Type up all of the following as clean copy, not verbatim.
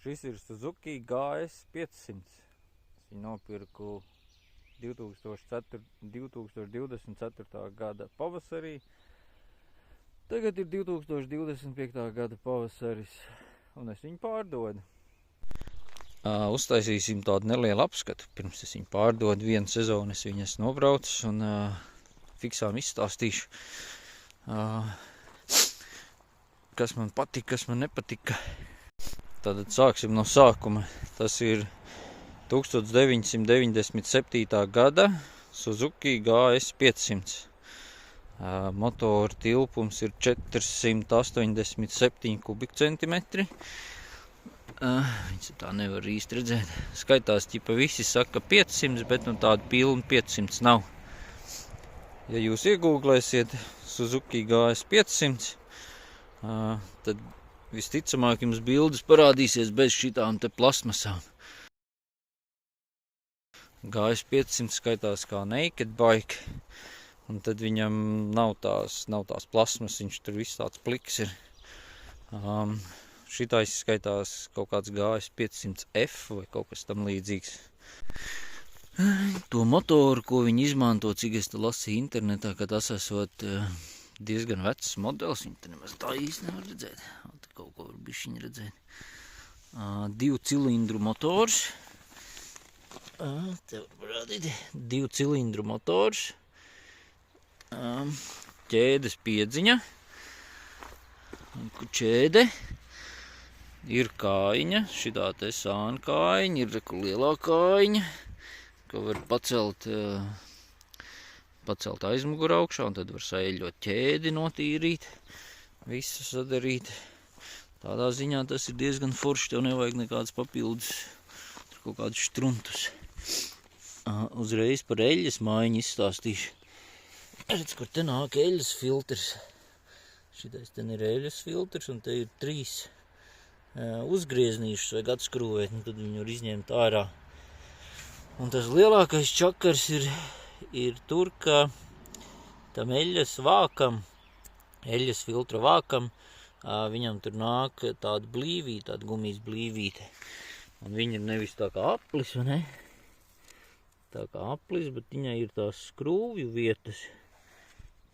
Šis ir Suzuki GS 500. Es viņu nopirku 2024. gada pavasarī. Tagad ir 2025. gada pavasaris, un es viņu pārdodu. Uztaisīsim tādu nelielu apskatu. Pirms es viņu pārdodu, vienu sezonu es viņu esmu nobraucis un fiksām izstāstīšu, kas man patika, kas man nepatika. Tātad sāksim no sākuma. Tas ir 1997. gada Suzuki GS 500. Motora tilpums ir 487 kubikcentimetri. Viņš tā nevar īsti redzēt. Skaitās, ķipa visi saka 500, bet nu tāda pilna 500 nav. Ja jūs iegūglēsiet Suzuki GS 500, tad visticamāk jums bildes parādīsies bez šitām te plasmasām. GS 500 skaitās kā naked bike, un tad viņam nav tās plasmas, viņš tur viss tāds pliks ir. Šitais skaitās kaut kāds GS 500F vai kaut kas tam līdzīgs. To motoru, ko viņi izmanto, cik es te lasīju internetā, ka tas esot diezgan vecs modelis, viņi te nemaz tā īsti nevar redzēt. Te kaut ko var bišķiņ redzēt. 2 cilindru motors. Te var parādīt. 2 cilindru motors. Ķēdes piedziņa. Ķēde. Ir kājiņa, šitā te sāna kājiņa, ir reku lielā kājiņa, ko var pacelt aizmuguru augšā, un tad var saeļot ķēdi, notīrīt, visu sadarīt. Tādā ziņā tas ir diezgan forši, tev nevajag nekādas papildus, tur kaut kādus štruntus. Uzreiz par eļļas mājiņu izstāstīšu. Redz, kur te nāk eļļas filtrs. Šitais ten ir eļļas filtrs, un te ir 3 uzgrieznīšus vajag atskrūvēt, un tad viņu var izņemt ārā. Un tas lielākais čakars ir tur, ka tam eļļas vākam, eļļas filtra vākam, viņam tur nāk tāda blīvīte, tāda gumijas blīvīte. Un viņa ir nevis tā kā aplis, vai ne? Tā kā aplis, bet viņai ir tās skrūvju vietas.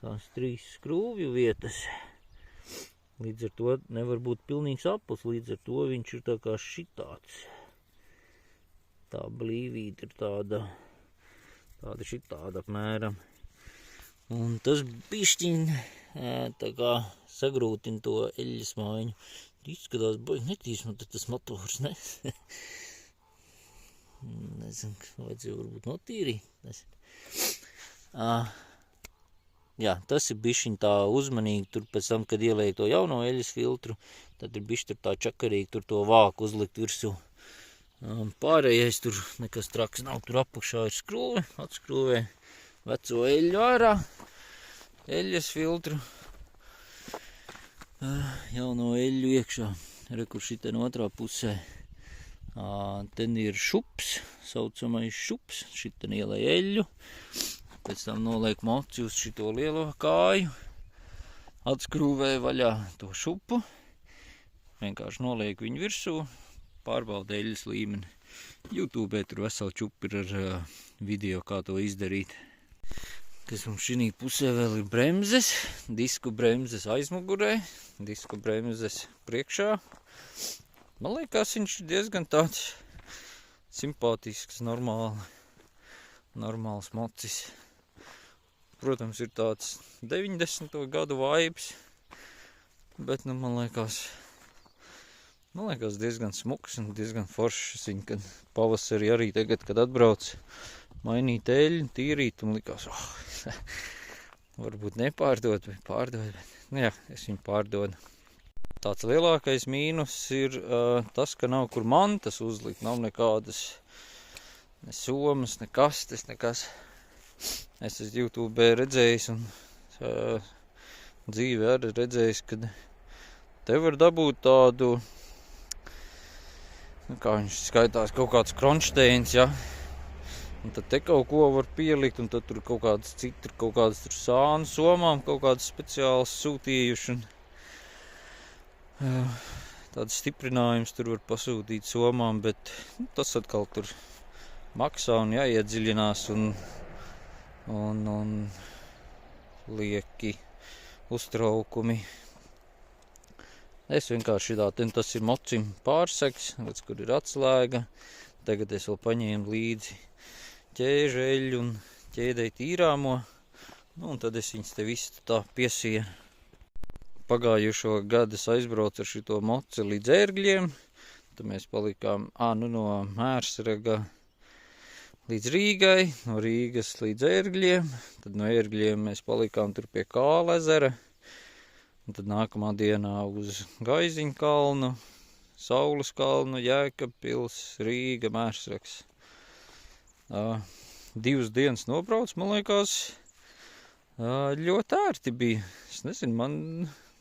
Tās 3 skrūvju vietas. Līdz ar to nevar būt pilnīgs aplis, līdz ar to viņš ir tā kā šitāds. Tā blīvīte ir tāda šitāda apmēram. Un tas bišķiņ tā kā sagrūtina to eļļas mājiņu. Izskatās, baigi netīši, man tas motors, ne? Nezinu, vajadzēja varbūt notīrīt. Jā, tas ir bišķiņ tā uzmanīgi, tur pēc tam, kad ieliek to jauno eļļas filtru, tad ir bišķi tur tā čakarīgi, tur to vāku uzlikt virsū. Pārējais tur nekas traks nav, tur apakšā ir skrūve, atskrūvē veco eļļu ārā, eļļas filtru, jauno eļļu iekšā, rekur šiten otrā pusē. Ten ir šups, saucamais šups, šiten ielai eļļu. Pēc tam noliek moci uz šito lielo kāju, atskrūvē vaļā to šupu, vienkārši noliek viņu virsū, pārbauda eļļas līmeni. YouTube tur veseli čupi ir ar video, kā to izdarīt. Kas mums šī pusē vēl ir bremzes, disku bremzes aizmugurē, disku bremzes priekšā. Man liekas, viņš ir diezgan tāds simpātisks, normāls mocis. Protams, ir tāds 90. gadu vibes, bet, nu, man liekas diezgan smuks un diezgan foršs. Es viņu, kad pavasarī arī tagad, kad atbrauc mainīt eļļu, tīrīt, un likās, varbūt nepārdot vai pārdot, bet, nu jā, es viņu pārdodu. Tāds lielākais mīnus ir tas, ka nav kur mantas uzlikt, nav nekādas ne somas, ne kastes, nekas. Es esmu YouTube redzējis un dzīvē arī redzējis, kad te var dabūt tādu, kā viņš skaitās, kaut kāds kronšteins, ja? Un tad te kaut ko var pielikt, un tad tur kaut kādas citur, kaut kādas tur sānu somām, kaut kādas speciālas sūtījuši. Un, tāds stiprinājums tur var pasūtīt somām, bet tas atkal tur maksā un jāiedziļinās un lieki uztraukumi. Es vienkārši tas ir mocim pārsegs, redz, kur ir atslēga. Tagad es vēl paņēmu līdzi ķēžeļu un ķēdei tīrāmo. Un tad es viņus te visu tā piesienu. Pagājušo gadu es aizbraucu ar šito moci līdz ērgļiem. Tad mēs palikām no Mērsraga līdz Rīgai, no Rīgas līdz ērgļiem. Tad no ērgļiem mēs palikām tur pie Kālezera. Un tad nākamā dienā uz Gaiziņu kalnu, Saules kalnu, Jēkabpils, Rīga, Mērsrags. 2 dienas nobrauc, man liekas, ļoti ērti bija. Es nezinu,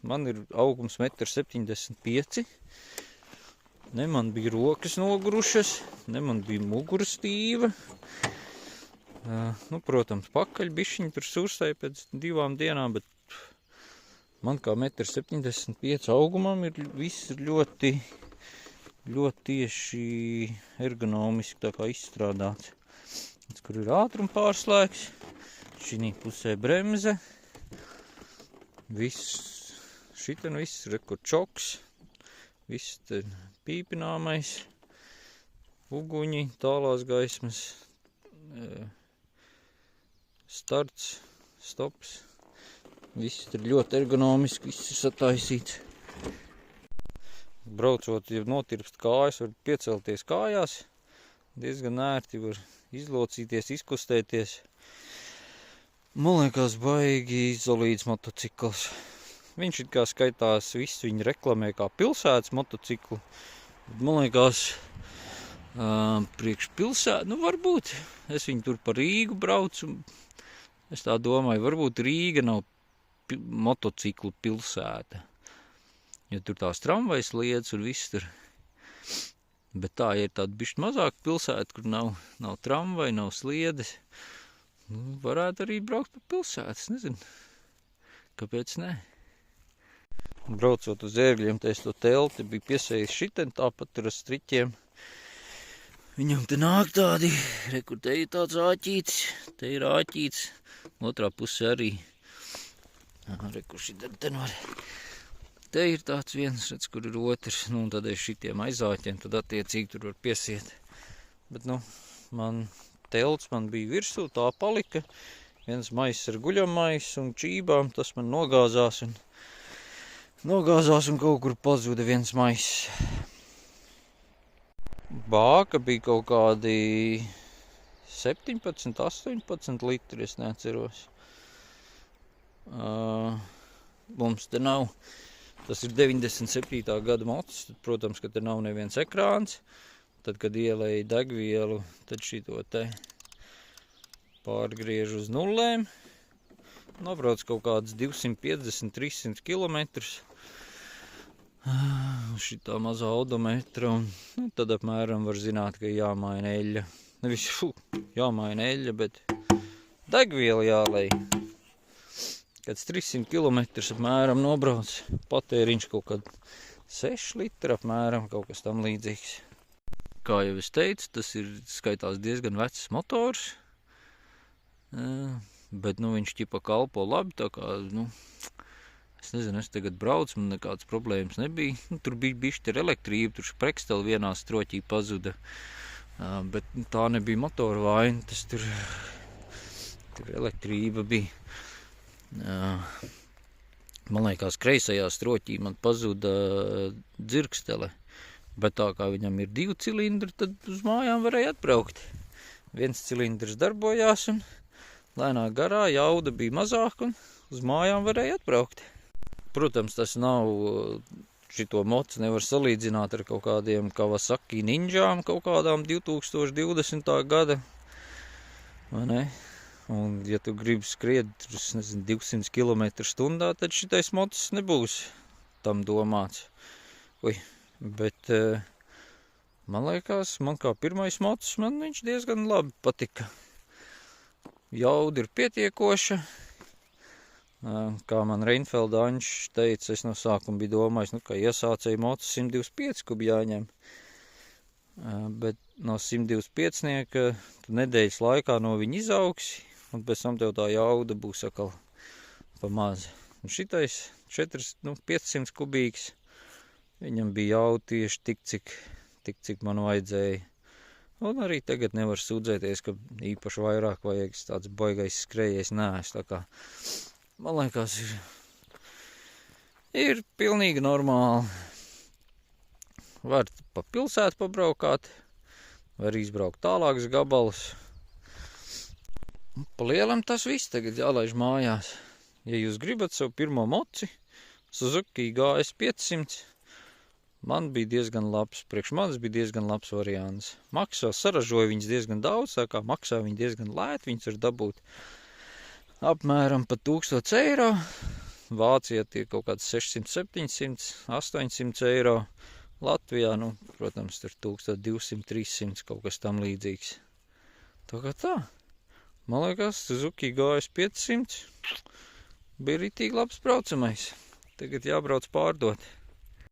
man ir augums 1,75 m. Ne man bija rokas nogurušas, ne man bija mugura stīva. Protams, pakaļ bišķiņi tur sursēja pēc 2 dienām, bet man kā 1,75 m augumam viss ir ļoti tieši ergonomiski tā kā izstrādāts. Kur ir ātruma pārslēgs, šī pusē bremze, šitien viss rekur čoks, viss te pīpināmais, uguņi, tālās gaismas, starts, stops, viss ir ļoti ergonomiski, viss ir sataisīts. Braucot, ja notirpst kājas, var piecelties kājās, diezgan ērti var izlocīties, izkustēties. Man liekas, baigi izolīts motocikls. Viņš it kā skaitās, viss viņu reklamē kā pilsētas motociklu. Man liekas, priekš pilsētu, varbūt. Es viņu tur pa Rīgu braucu. Es tā domāju, varbūt Rīga nav motociklu pilsēta. Jo tur tās tramvajas lietas un viss tur. Bet tā ir tāda bišķi mazāka pilsēta, kur nav tramvaj, nav sliedes. Varētu arī braukt pa pilsētas, nezinu. Kāpēc ne? Braucot uz ērgļiem, es to telti biju piesējis šitien, tāpat tur ar striķiem. Viņam te nāk tādi, rekur, te ir tāds āķīts, te ir āķīts, otrā pusē arī. Rekur, šitien ten var. Te ir tāds viens, redz, kur ir otrs, un tad es šitiem aizāķiem, tad attiecīgi tur var piesiet. Bet, telts man bija virsū, tā palika. Viens maiss ar guļamais un čībām, tas man nogāzās un kaut kur pazuda viens maiss. Bāka bija kaut kādi 17, 18 litri, es neatceros. Mums te nav. Tas ir 97. gada mocis, tad, protams, ka te nav neviens ekrāns. Tad, kad ielēja degvielu, tad šito te pārgriež uz nullēm. Nobrauc kaut kāds 250-300 km. Šitā mazā odometra, un tad apmēram var zināt, ka jāmaina eļļa. Nevis jāmaina eļļa, bet degviela jālej. Kāds 300 km apmēram nobrauc, patēriņš kaut kad 6 litri apmēram, kaut kas tam līdzīgs. Kā jau es teicu, tas ir skaitās diezgan vecs motors, bet viņš ķipa kalpo labi, tā kā, es nezinu, es tagad braucu, man nekādas problēmas nebija. Tur bija bišķi ar elektrību, tur preksteli vienā stroķī pazuda, bet tā nebija motora vaina, tas tur elektrība bija. Man liekas, kreisajā stroķī man pazuda dzirkstele, bet tā kā viņam ir 2 cilindri, tad uz mājām varēja atbraukt. 1 cilindrs darbojās un lēnā garā jauda bija mazāk un uz mājām varēja atbraukt. Protams, tas nav, šito mocu nevar salīdzināt ar kaut kādiem Kawasaki Ninjām, kaut kādām 2020. gada, vai ne? Un, ja tu gribi skriet 200 km/h, tad šitais mocis nebūs tam domāts. Bet man liekas, man kā pirmais mocis, man viņš diezgan labi patika. Jauda ir pietiekoša, Kā man Reinfelda Anšs teica, es no sākuma biju domājis, ka iesācēju mocu 125 kubi jāņem. Bet no 125 tu nedēļas laikā no viņa izauksi, un pēc tam tev tā jauda būs atkal pa maz. Un šitais 500 kubīgs, viņam bija jauda tieši tik, cik man vajadzēja. Un arī tagad nevar sūdzēties, ka īpaši vairāk vajag, tāds baigais skrējējs neesmu. Tā kā, man liekas, ir pilnīgi normāli. Var pa pilsētu pabraukāt, var izbraukt tālākus gabalus. Pa lielam tas viss tagad jālaiž mājās. Ja jūs gribat savu pirmo moci, Suzuki GS 500, man bija diezgan labs, priekš manis bija diezgan labs variants. Saražoja viņas diezgan daudz, tā kā maksā viņi diezgan lēti, viņas var dabūt apmēram pa 1000 eiro. Vācijā tie kaut kāds 600, 700, 800 eiro. Latvijā, protams, tur 1200, 300, kaut kas tam līdzīgs. Tā kā tā. Man liekas, Suzuki GS 500 bija ritīgi labs braucamais. Tagad jābrauc pārdot.